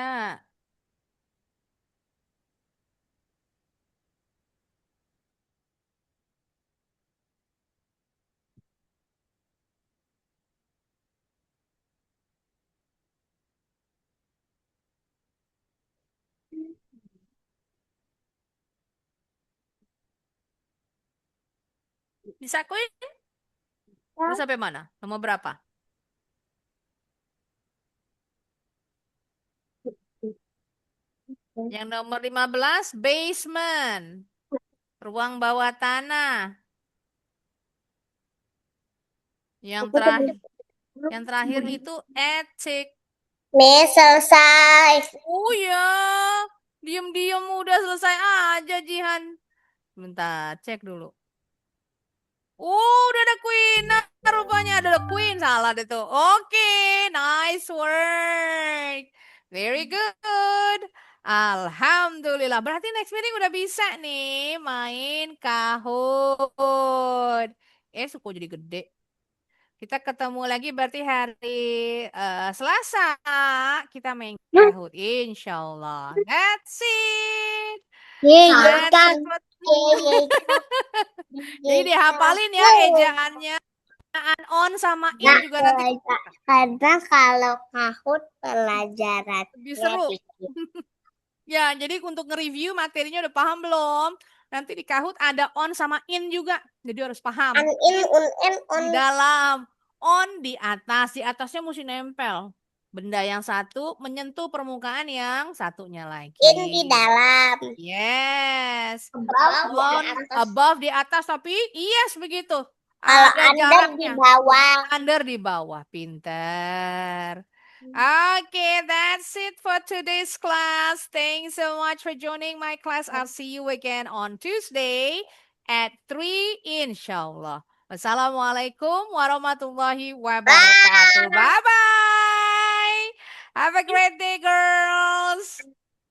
Bisa Queen? Udah sampai mana? Nomor berapa? Yang nomor 15, basement. Ruang bawah tanah. Yang terakhir, itu attic. Nih, selesai. Oh ya, diam-diam udah selesai aja Jihan. Bentar, cek dulu. Oh, udah ada Queen. Nah, rupanya ada Queen. Salah deh tuh. Oke, nice work. Very good. Alhamdulillah. Berarti next meeting udah bisa nih main Kahoot. Suku jadi gede. Kita ketemu lagi berarti hari Selasa. Kita main Kahoot. Insya Allah. That's it. That's Kan. it. Jadi dihafalin ya ejaannya. On sama in Nah, juga nanti karena kalau Kahoot pelajaran lebih seru. Ya, jadi untuk nge-review materinya udah paham belum? Nanti di Kahoot ada on sama in juga. Jadi harus paham. Di dalam, on di atasnya mesti nempel. Benda yang satu menyentuh permukaan yang satunya lagi. In di dalam. Yes. Above di atas tapi yes begitu. Kalau Ada under jaraknya. di bawah. Under di bawah. Pinter. Okay, that's it for today's class. Thanks so much for joining my class. I'll see you again on Tuesday at 3 inshallah. Wassalamualaikum warahmatullahi wabarakatuh. Bye-bye. Have a great day, girls.